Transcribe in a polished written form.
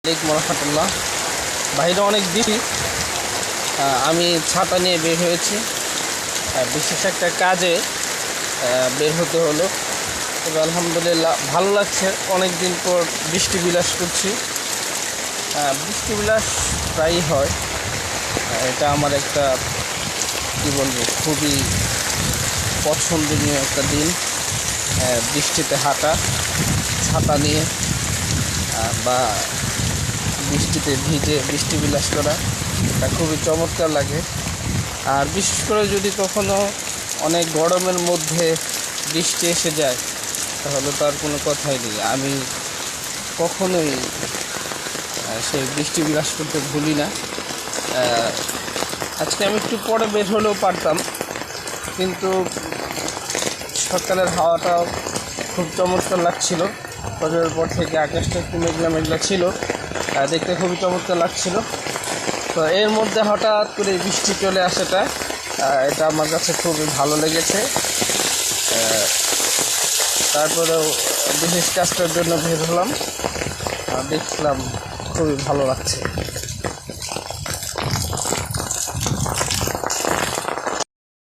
আলাইকুম রহমতুল্লাহ। বাইরে অনেক বৃষ্টি। আমি ছাতা নিয়ে বের হয়েছি বিশেষ একটা কাজে বের হতে হলো। তবে আলহামদুলিল্লাহ ভালো লাগছে, অনেক দিন পর বৃষ্টি বিলাস করছি। বৃষ্টি বিলাস প্রায়ই হয়। এটা আমার একটা কী বলবো, খুবই পছন্দনীয় একটা দিন। বৃষ্টিতে হাঁটা, ছাতা নিয়ে বা বৃষ্টিতে ভিজে বৃষ্টি বিলাস করা, এটা খুবই চমৎকার লাগে। আর বিশেষ করে যদি কখনো অনেক গরমের মধ্যে বৃষ্টি এসে যায়, তাহলে তার কোনো কথাই নেই। আমি কখনোই সেই বৃষ্টি বিলাস করতে ভুলি না। আজকে আমি একটু পরে বের হলেও পারতাম, কিন্তু সকালের হাওয়াটাও খুব চমৎকার লাগছিল। ফজরের পর থেকে আকাশটা একটু মেঘলা মেঘলা ছিল, দেখতে খুবই চমৎকার লাগছিল। তো এর মধ্যে হঠাৎ করে বৃষ্টি চলে আসাটা, এটা আমার কাছে খুবই ভালো লেগেছে। তারপরেও বিশেষ কাজটার জন্য বের হলাম, দেখলাম খুবই ভালো লাগছে।